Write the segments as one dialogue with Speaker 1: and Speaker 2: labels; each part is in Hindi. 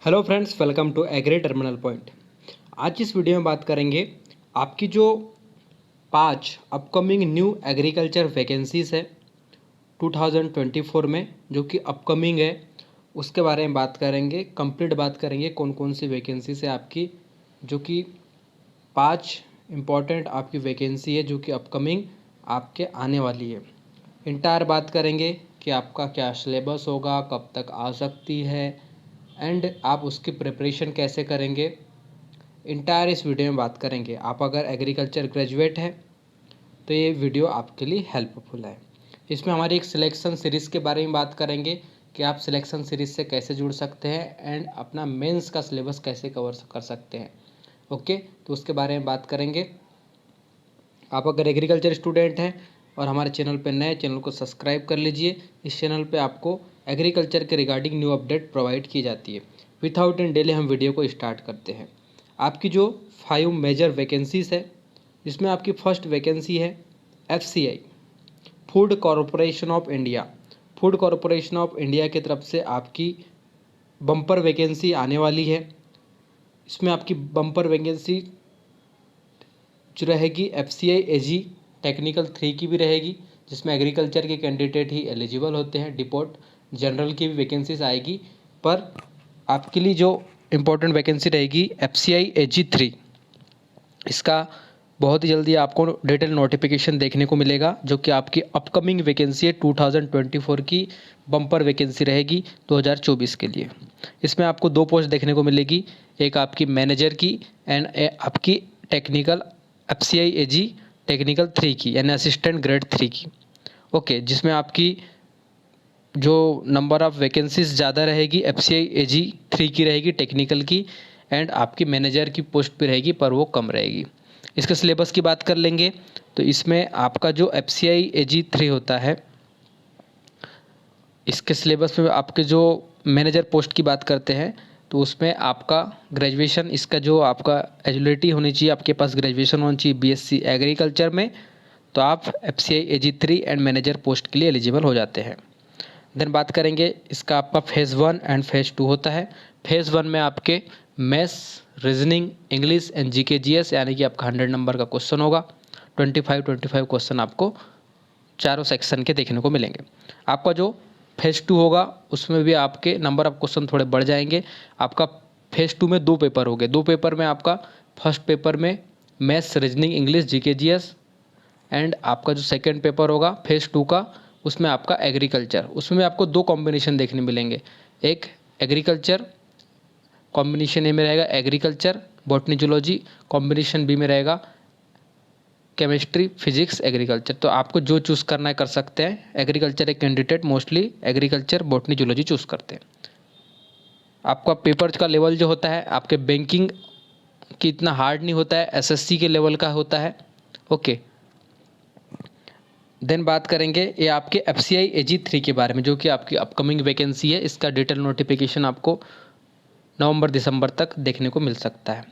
Speaker 1: Hello friends, welcome to agri terminal point. आज इस वीडियो में बात करेंगे आपकी जो 5 अपकमिंग न्यू एग्रीकल्चर वैकेंसीज़ है 2024 में, जो कि अपकमिंग है, उसके बारे में बात करेंगे। कंप्लीट बात करेंगे कौन कौन सी वैकेंसीज है आपकी, जो कि 5 इम्पॉर्टेंट आपकी वैकेंसी है जो कि अपकमिंग आपके आने वाली है। इंटायर बात करेंगे कि आपका क्या सिलेबस होगा, कब तक आ सकती है एंड आप उसकी प्रिपरेशन कैसे करेंगे, इंटायर इस वीडियो में बात करेंगे। आप अगर एग्रीकल्चर ग्रेजुएट हैं तो ये वीडियो आपके लिए हेल्पफुल है। इसमें हमारी एक सिलेक्शन सीरीज़ के बारे में बात करेंगे कि आप सिलेक्शन सीरीज़ से कैसे जुड़ सकते हैं एंड अपना मेंस का सिलेबस कैसे कवर कर सकते हैं। ओके, तो उसके बारे में बात करेंगे। आप अगर एग्रीकल्चर स्टूडेंट हैं और हमारे चैनल पर नए, चैनल को सब्सक्राइब कर लीजिए। इस चैनल पे आपको एग्रीकल्चर के रिगार्डिंग न्यू अपडेट प्रोवाइड की जाती है। विदाउट इन डिले हम वीडियो को स्टार्ट करते हैं। आपकी जो 5 मेजर वैकेंसीज़ है, इसमें आपकी फर्स्ट वैकेंसी है FCI, food corporation of India. Food corporation of India की तरफ से आपकी बम्पर वैकेंसी आने वाली है। इसमें आपकी बम्पर वैकेंसी जो रहेगी FCI AG टेक्निकल 3 की भी रहेगी, जिसमें एग्रीकल्चर के कैंडिडेट ही एलिजिबल होते हैं। डिपोट जनरल की भी वैकेंसीज आएगी, पर आपके लिए जो इम्पोर्टेंट वैकेंसी रहेगी FCI AG 3, इसका बहुत ही जल्दी आपको डिटेल नोटिफिकेशन देखने को मिलेगा, जो कि आपकी अपकमिंग वैकेंसी है 2024 की बम्पर वैकेंसी रहेगी 2024 के लिए। इसमें आपको 2 पोस्ट देखने को मिलेगी, एक आपकी मैनेजर की एंड आपकी टेक्निकल FCI AG टेक्निकल 3 की, यानी असिस्टेंट ग्रेड 3 की। ओके, जिसमें आपकी जो नंबर ऑफ़ वैकेंसीज ज़्यादा रहेगी FCI AG 3 की रहेगी टेक्निकल की, एंड आपकी मैनेजर की पोस्ट भी रहेगी पर वो कम रहेगी। इसके सिलेबस की बात कर लेंगे तो इसमें आपका जो FCI AG 3 होता है, इसके सिलेबस में आपके जो मैनेजर पोस्ट की बात करते हैं तो उसमें आपका ग्रेजुएशन, इसका जो आपका एलिजिबिलिटी होनी चाहिए, आपके पास ग्रेजुएशन होनी चाहिए BSc एग्रीकल्चर में, तो आप FCI AG 3 and manager post के लिए एलिजिबल हो जाते हैं। देन बात करेंगे, इसका आपका फेज़ 1 एंड फेज़ 2 होता है। फेज़ 1 में आपके maths, reasoning, English and GK GS, यानी कि आपका 100 नंबर का क्वेश्चन होगा। 25 क्वेश्चन आपको चारों सेक्शन के देखने को मिलेंगे। आपका जो फेज़ 2 होगा उसमें भी आपके नंबर ऑफ क्वेश्चन थोड़े बढ़ जाएंगे। आपका फेज़ 2 में 2 पेपर हो गए। 2 पेपर में आपका फर्स्ट पेपर में maths, reasoning, English, GK GS, and आपका जो सेकेंड पेपर होगा फेज़ 2 का, उसमें आपका एग्रीकल्चर। उसमें आपको 2 कॉम्बिनेशन देखने मिलेंगे। एक एग्रीकल्चर कॉम्बिनेशन ए में रहेगा agriculture botany zoology, combination B में रहेगा केमिस्ट्री, फिजिक्स, एग्रीकल्चर। तो आपको जो चूज़ करना है कर सकते हैं। एग्रीकल्चर एक candidate mostly agriculture botany zoology choose करते हैं। आपका पेपर का लेवल जो होता है आपके बैंकिंग की इतना हार्ड नहीं होता है, SSC के लेवल का होता है। ओके, देन बात करेंगे ये आपके FCI AG 3 के बारे में, जो कि आपकी अपकमिंग वैकेंसी है। इसका डिटेल नोटिफिकेशन आपको नवंबर-दिसंबर तक देखने को मिल सकता है।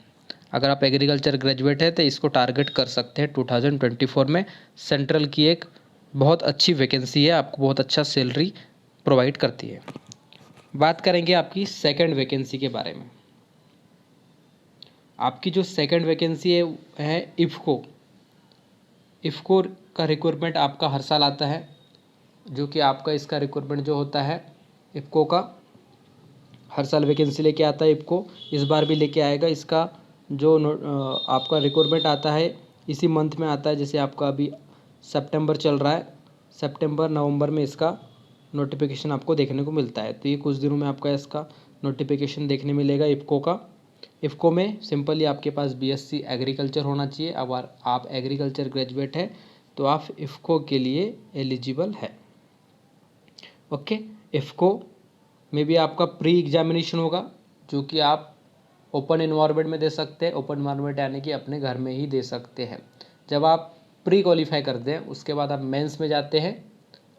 Speaker 1: अगर आप एग्रीकल्चर ग्रेजुएट है तो इसको टारगेट कर सकते हैं 2024 में। सेंट्रल की एक बहुत अच्छी वैकेंसी है, आपको बहुत अच्छा सैलरी प्रोवाइड करती है। बात करेंगे आपकी सेकंड वैकेंसी के बारे में। आपकी जो सेकंड वैकेंसी है इफ़को का रिक्वायरमेंट आपका हर साल आता है, जो कि आपका इसका रिक्वायरमेंट जो होता है इफ़को का हर साल वैकेंसी लेके आता है। इफ़को इस बार भी लेके आएगा। इसका जो आपका रिक्वायरमेंट आता है इसी मंथ में आता है, जैसे आपका अभी सितंबर चल रहा है, सितंबर नवंबर में इसका नोटिफिकेशन आपको देखने को मिलता है। तो ये कुछ दिनों में आपका इसका नोटिफिकेशन देखने मिलेगा इफ़को का। इफ़को में सिंपली आपके पास BSc एग्रीकल्चर होना चाहिए। अगर आप एग्रीकल्चर ग्रेजुएट है तो आप इफ़को के लिए एलिजिबल है। ओके, इफ़को में भी आपका प्री एग्जामिनेशन होगा, जो कि आप ओपन इन्वायरमेंट में दे सकते हैं। ओपन इन्वायरमेंट यानी कि अपने घर में ही दे सकते हैं। जब आप प्री क्वालिफाई करते हैं उसके बाद आप मेंस में जाते हैं।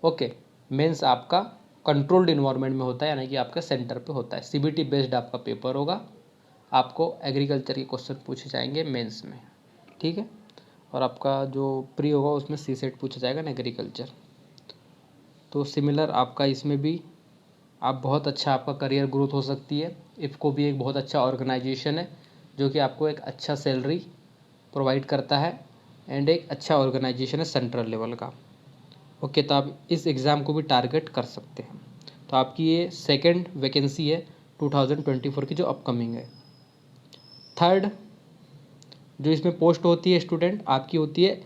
Speaker 1: ओके, मेंस आपका कंट्रोल्ड इन्वायरमेंट में होता है, यानी कि आपका सेंटर पे होता है। CBT बेस्ड आपका पेपर होगा। आपको एग्रीकल्चर के क्वेश्चन पूछे जाएंगे मेंस में, ठीक है। और आपका जो प्री होगा उसमें CSET पूछा जाएगा ना एग्रीकल्चर। तो सिमिलर आपका इसमें भी आप बहुत अच्छा आपका करियर ग्रोथ हो सकती है। इफ़को भी एक बहुत अच्छा ऑर्गेनाइजेशन है जो कि आपको एक अच्छा सैलरी प्रोवाइड करता है एंड एक अच्छा ऑर्गेनाइजेशन है सेंट्रल लेवल का। ओके, तो आप इस एग्ज़ाम को भी टारगेट कर सकते हैं। तो आपकी ये सेकंड वैकेंसी है 2024 की जो अपकमिंग है। थर्ड जो इसमें पोस्ट होती है स्टूडेंट आपकी होती है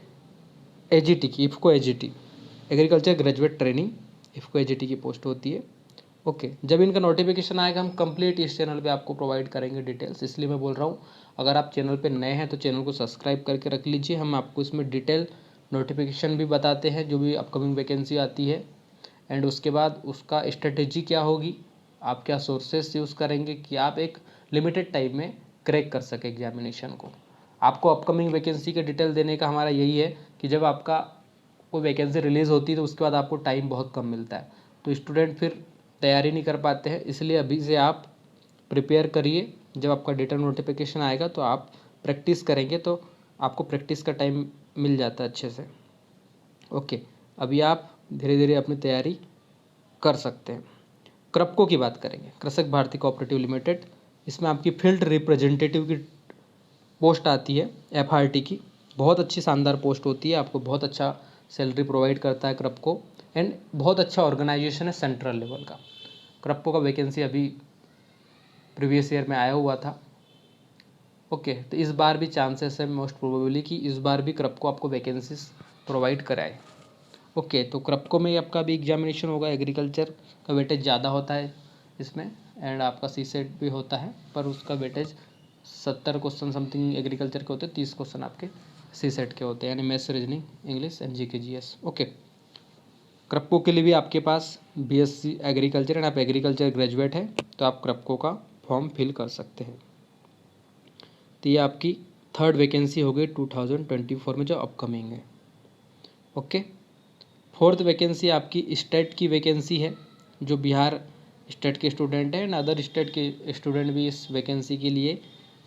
Speaker 1: एजीटी की, IFFCO AGT, agriculture graduate training, IFFCO AGT की पोस्ट होती है। ओके, जब इनका नोटिफिकेशन आएगा हम कंप्लीट इस चैनल पे आपको प्रोवाइड करेंगे डिटेल्स, इसलिए मैं बोल रहा हूँ अगर आप चैनल पे नए हैं तो चैनल को सब्सक्राइब करके रख लीजिए। हम आपको इसमें डिटेल नोटिफिकेशन भी बताते हैं जो भी अपकमिंग वैकेंसी आती है, एंड उसके बाद उसका स्ट्रेटेजी क्या होगी, आप क्या सोर्सेस यूज़ करेंगे कि आप एक लिमिटेड टाइम में क्रैक कर सके एग्जामिनेशन को। आपको अपकमिंग वैकेंसी के डिटेल देने का हमारा यही है कि जब आपका कोई वैकेंसी रिलीज़ होती है तो उसके बाद आपको टाइम बहुत कम मिलता है, तो स्टूडेंट फिर तैयारी नहीं कर पाते हैं। इसलिए अभी से आप प्रिपेयर करिए, जब आपका डेटा नोटिफिकेशन आएगा तो आप प्रैक्टिस करेंगे तो आपको प्रैक्टिस का टाइम मिल जाता है अच्छे से। ओके, अभी आप धीरे धीरे अपनी तैयारी कर सकते हैं। क्रप्को की बात करेंगे, कृषक भारती कोऑपरेटिव लिमिटेड, इसमें आपकी फील्ड रिप्रेजेंटेटिव की पोस्ट आती है एफआरटी की। बहुत अच्छी शानदार पोस्ट होती है, आपको बहुत अच्छा सैलरी प्रोवाइड करता है क्रप्को, एंड बहुत अच्छा ऑर्गेनाइजेशन है सेंट्रल लेवल का। क्रप्को का वैकेंसी अभी प्रीवियस ईयर में आया हुआ था। ओके, तो इस बार भी चांसेस है मोस्ट प्रोबेबली कि इस बार भी क्रप्को आपको वैकेंसीज प्रोवाइड कराए। ओके, तो क्रप्को में आपका भी एग्जामिनेशन होगा, एग्रीकल्चर का वेटेज ज़्यादा होता है इसमें, एंड आपका सीसेट भी होता है पर उसका वेटेज 70 क्वेश्चन समथिंग एग्रीकल्चर के होते हैं, 30 क्वेश्चन आपके सीसेट के होते हैं, यानी maths, reasoning, English and GK GS. Okay, KRIBHCO के लिए भी आपके पास बीएससी एग्रीकल्चर एंड आप एग्रीकल्चर ग्रेजुएट हैं तो आप क्रप्को का फॉर्म फिल कर सकते हैं। तो ये आपकी थर्ड वैकेंसी हो गई 2024 में जो अपकमिंग है। ओके, फोर्थ वैकेंसी आपकी स्टेट की वैकेंसी है, जो बिहार स्टेट के स्टूडेंट हैं एंड अदर स्टेट के स्टूडेंट भी इस वैकेंसी के लिए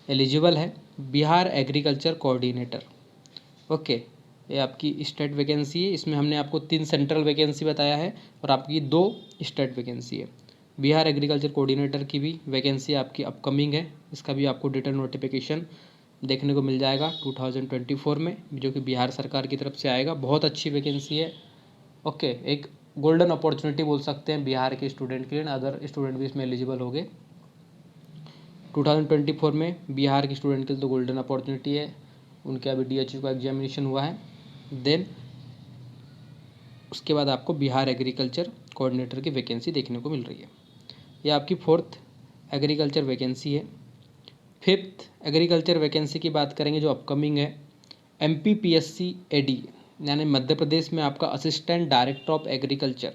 Speaker 1: एलिजिबल है। Bihar agriculture coordinator. ओके, ये आपकी स्टेट वैकेंसी है, इसमें हमने आपको 3 सेंट्रल वैकेंसी बताया है और आपकी 2 स्टेट वैकेंसी है। बिहार एग्रीकल्चर कोऑर्डिनेटर की भी वैकेंसी आपकी अपकमिंग है, इसका भी आपको डिटेल नोटिफिकेशन देखने को मिल जाएगा 2024 में, जो कि बिहार सरकार की तरफ से आएगा। बहुत अच्छी वैकेंसी है। ओके, एक गोल्डन अपॉर्चुनिटी बोल सकते हैं बिहार के स्टूडेंट के लिए, अदर स्टूडेंट भी इसमें एलिजिबल हो गए। 2024 में बिहार के स्टूडेंट के लिए तो गोल्डन अपॉर्चुनिटी है, उनके अभी डीएचयू का एग्जामिनेशन हुआ है, देन उसके बाद आपको बिहार एग्रीकल्चर कोऑर्डिनेटर की वैकेंसी देखने को मिल रही है। ये आपकी फोर्थ एग्रीकल्चर वैकेंसी है। फिफ्थ एग्रीकल्चर वैकेंसी की बात करेंगे जो अपकमिंग है, एमपीपीएससी एडी, यानी मध्य प्रदेश में आपका असिस्टेंट डायरेक्टर ऑफ एग्रीकल्चर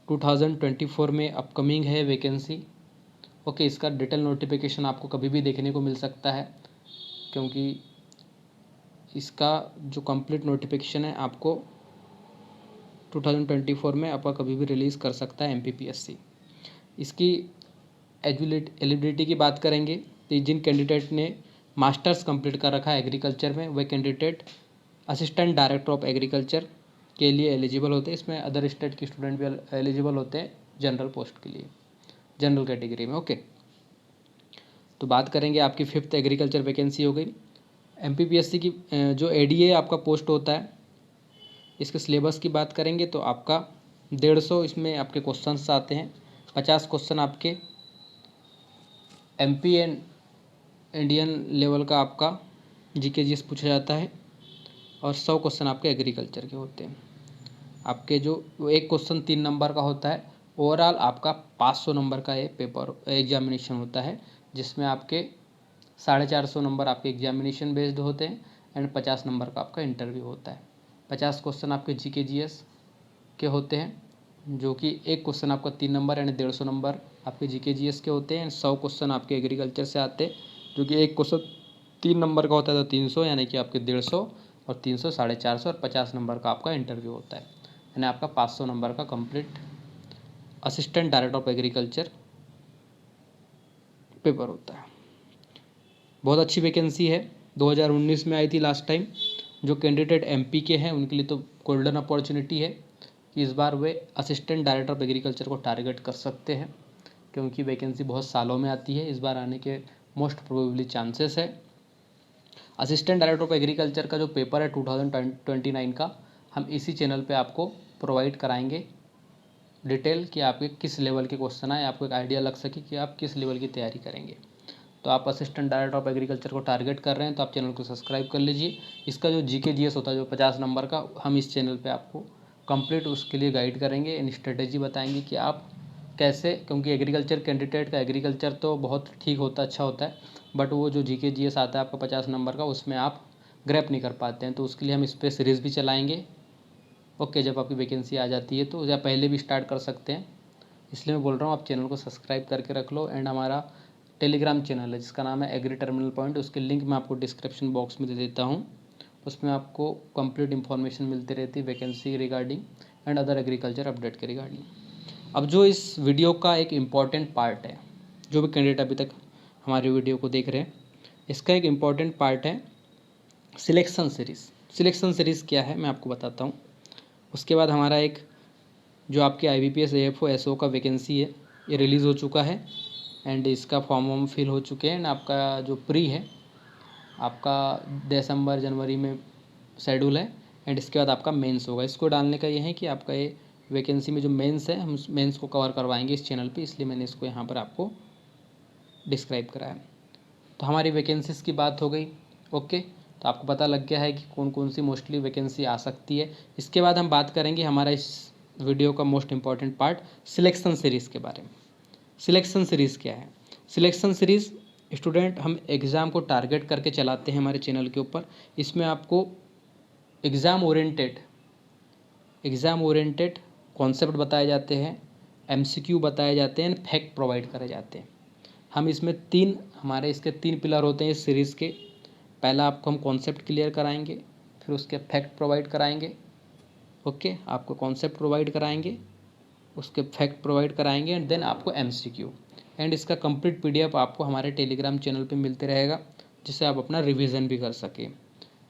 Speaker 1: 2024 में अपकमिंग है वैकेंसी। ओके, इसका डिटेल नोटिफिकेशन आपको कभी भी देखने को मिल सकता है, क्योंकि इसका जो कंप्लीट नोटिफिकेशन है आपको 2024 में आपका कभी भी रिलीज़ कर सकता है एमपीपीएससी। इसकी एलिजिबिलिटी की बात करेंगे तो जिन कैंडिडेट ने मास्टर्स कंप्लीट कर रखा है एग्रीकल्चर में, वह candidate assistant director of agriculture के लिए एलिजिबल होते हैं। इसमें अदर स्टेट के स्टूडेंट भी एलिजिबल होते हैं जनरल पोस्ट के लिए, जनरल कैटेगरी में। ओके, तो बात करेंगे आपकी फिफ्थ एग्रीकल्चर वैकेंसी हो गई। एमपीपीएससी की जो एडीए आपका पोस्ट होता है, इसके सिलेबस की बात करेंगे तो आपका 150 इसमें आपके क्वेश्चंस आते हैं। 50 क्वेश्चन आपके एमपी एंड इंडियन लेवल का आपका जीके जीएस पूछा जाता है, और 100 क्वेश्चन आपके एग्रीकल्चर के होते हैं। आपके जो एक क्वेश्चन 3 नंबर का होता है, ओवरऑल आपका 500 नंबर का ये पेपर एग्जामिनेशन होता है, जिसमें आपके 450 नंबर आपके एग्जामिनेशन बेस्ड होते हैं एंड 50 नंबर का आपका इंटरव्यू होता है। 50 क्वेश्चन आपके जीके जीएस के होते हैं, जो कि एक क्वेश्चन आपका 3 नंबर यानी 150 नंबर आपके जीके जीएस के होते हैं। 100 क्वेश्चन आपके एग्रीकल्चर से आते हैं, जो कि एक क्वेश्चन 3 नंबर का होता है तो 300 यानी कि आपके 150, और 300 450 और 50 नंबर का आपका इंटरव्यू होता है, यानी आपका 500 नंबर का complete assistant director of agriculture paper होता है। बहुत अच्छी वैकेंसी है, 2019 में आई थी लास्ट टाइम। जो कैंडिडेट एमपी के हैं उनके लिए तो गोल्डन अपॉर्चुनिटी है कि इस बार वे असिस्टेंट डायरेक्टर ऑफ एग्रीकल्चर को टारगेट कर सकते हैं, क्योंकि वैकेंसी बहुत सालों में आती है, इस बार आने के मोस्ट प्रोबेबली चांसेस है। असिस्टेंट डायरेक्टर ऑफ एग्रीकल्चर का जो पेपर है 2029 का, हम इसी चैनल पे आपको प्रोवाइड कराएंगे डिटेल कि आपके किस लेवल के क्वेश्चन आए, आपको एक आइडिया लग सके कि आप किस लेवल की तैयारी करेंगे। तो आप असिस्टेंट डायरेक्टर ऑफ एग्रीकल्चर को टारगेट कर रहे हैं तो आप चैनल को सब्सक्राइब कर लीजिए। इसका जो जीके जीएस होता है जो 50 नंबर का, हम इस चैनल पे आपको कंप्लीट उसके लिए गाइड करेंगे, इन स्ट्रेटेजी बताएंगे कि आप कैसे, क्योंकि एग्रीकल्चर कैंडिडेट का एग्रीकल्चर तो बहुत ठीक होता है, अच्छा होता है, बट वो जो जीके जीएस आता है आपका 50 नंबर का, उसमें आप ग्रैप नहीं कर पाते हैं। तो उसके लिए हम इस पर सीरीज़ भी चलाएँगे। ओके, जब आपकी वैकेंसी आ जाती है तो या पहले भी स्टार्ट कर सकते हैं, इसलिए मैं बोल रहा हूँ आप चैनल को सब्सक्राइब करके रख लो। एंड हमारा टेलीग्राम चैनल है जिसका नाम है एग्री टर्मिनल पॉइंट, उसकी लिंक मैं आपको डिस्क्रिप्शन बॉक्स में दे देता हूँ। उसमें आपको कंप्लीट इन्फॉर्मेशन मिलती रहती है vacancy regarding and other agriculture update के रिगार्डिंग। अब जो इस वीडियो का एक इम्पॉर्टेंट पार्ट है, जो भी कैंडिडेट अभी तक हमारी वीडियो को देख रहे हैं, इसका एक इम्पॉर्टेंट पार्ट है सिलेक्शन सीरीज़। सिलेक्शन सीरीज़ क्या है मैं आपको बताता हूँ। उसके बाद हमारा एक जो आपके IBPS AFO SO का वैकेंसी है, ये रिलीज़ हो चुका है एंड इसका फॉर्म फिल हो चुके हैं। एंड आपका जो प्री है आपका दिसंबर जनवरी में शेड्यूल है। एंड इसके बाद आपका मेंस होगा। इसको डालने का ये है कि आपका ये वैकेंसी में जो मेंस है, हम उस मेंस को कवर करवाएंगे इस चैनल पे, इसलिए मैंने इसको यहाँ पर आपको डिस्क्राइब कराया। तो हमारी वैकेंसीज़ की बात हो गई। ओके, तो आपको पता लग गया है कि कौन कौन सी मोस्टली वैकेंसी आ सकती है। इसके बाद हम बात करेंगे हमारा इस वीडियो का most important part selection series के बारे में। सिलेक्शन सीरीज़ क्या है? सिलेक्शन सीरीज़ स्टूडेंट हम एग्ज़ाम को टारगेट करके चलाते हैं हमारे चैनल के ऊपर। इसमें आपको एग्ज़ाम ओरिएंटेड कॉन्सेप्ट बताए जाते हैं, MCQ बताए जाते हैं, फैक्ट प्रोवाइड करे जाते हैं। हम इसमें हमारे इसके 3 पिलर होते हैं इस सीरीज़ के। पहला आपको हम कॉन्सेप्ट क्लियर कराएंगे, फिर उसके फैक्ट प्रोवाइड कराएंगे। ओके, आपको कॉन्सेप्ट प्रोवाइड कराएंगे, उसके फैक्ट प्रोवाइड कराएंगे एंड देन आपको MCQ। एंड इसका कंप्लीट PDF आपको हमारे टेलीग्राम चैनल पे मिलते रहेगा, जिससे आप अपना रिवीजन भी कर सकें।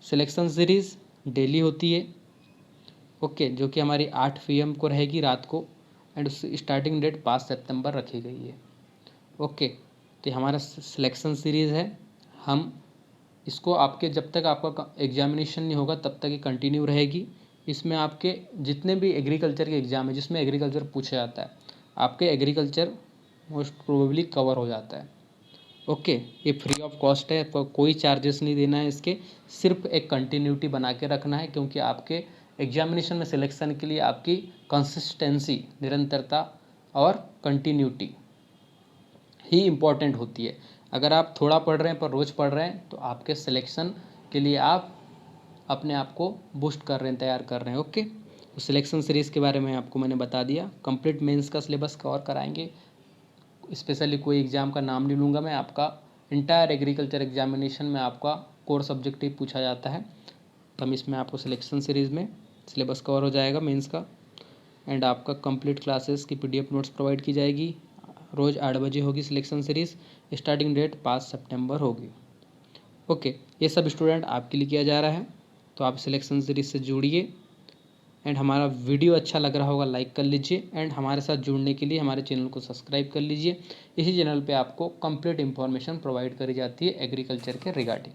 Speaker 1: सिलेक्शन सीरीज़ डेली होती है, ओके, जो कि हमारी 8 PM को रहेगी रात को, एंड उसकी स्टार्टिंग डेट 5 सितंबर रखी गई है। ओके, तो हमारा सिलेक्शन सीरीज़ है। हम इसको आपके जब तक आपका एग्जामिनेशन नहीं होगा तब तक ये कंटिन्यू रहेगी। इसमें आपके जितने भी एग्रीकल्चर के एग्ज़ाम है जिसमें एग्रीकल्चर पूछा जाता है, आपके एग्रीकल्चर मोस्ट प्रोबेबली कवर हो जाता है। ओके, ये फ्री ऑफ कॉस्ट है, आपको कोई चार्जेस नहीं देना है इसके, सिर्फ एक कंटिन्यूटी बना के रखना है, क्योंकि आपके एग्जामिनेशन में सिलेक्शन के लिए आपकी कंसिस्टेंसी, निरंतरता और कंटिन्यूटी ही इम्पॉर्टेंट होती है। अगर आप थोड़ा पढ़ रहे हैं पर रोज़ पढ़ रहे हैं तो आपके सिलेक्शन के लिए आप अपने आप को बूस्ट कर रहे हैं, तैयार कर रहे हैं। ओके, तो सिलेक्शन सीरीज़ के बारे में आपको मैंने बता दिया। कंप्लीट मेंस का सिलेबस कवर कराएंगे, स्पेशली कोई एग्ज़ाम का नाम नहीं लूँगा मैं। आपका इंटायर एग्रीकल्चर एग्जामिनेशन में आपका कोर सब्जेक्टिव पूछा जाता है, तो हम इसमें आपको सिलेक्शन सीरीज़ में सिलेबस कवर हो जाएगा मेंस का। एंड आपका कंप्लीट क्लासेस की PDF नोट्स प्रोवाइड की जाएगी। रोज़ 8 बजे होगी सिलेक्शन सीरीज़, स्टार्टिंग डेट 5 सितंबर होगी। ओके, ये सब स्टूडेंट आपके लिए किया जा रहा है, तो आप सिलेक्शन सीरीज़ से जुड़िए। एंड हमारा वीडियो अच्छा लग रहा होगा लाइक कर लीजिए, एंड हमारे साथ जुड़ने के लिए हमारे चैनल को सब्सक्राइब कर लीजिए। इसी चैनल पे आपको कंप्लीट इन्फॉर्मेशन प्रोवाइड करी जाती है एग्रीकल्चर के रिगार्डिंग।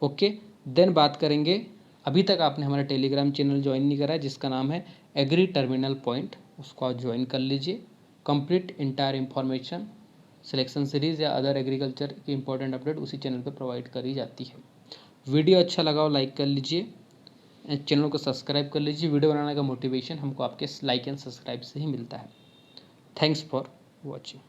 Speaker 1: ओके, देन बात करेंगे, अभी तक आपने हमारा टेलीग्राम चैनल ज्वाइन नहीं करा है जिसका नाम है एग्री टर्मिनल पॉइंट, उसको आप ज्वाइन कर लीजिए। Complete entire information selection series या अदर एग्रीकल्चर की इंपॉर्टेंट अपडेट उसी चैनल पे प्रोवाइड करी जाती है। वीडियो अच्छा लगा हो लाइक कर लीजिए, चैनल को सब्सक्राइब कर लीजिए। वीडियो बनाने का मोटिवेशन हमको आपके लाइक एंड सब्सक्राइब से ही मिलता है। Thanks for watching.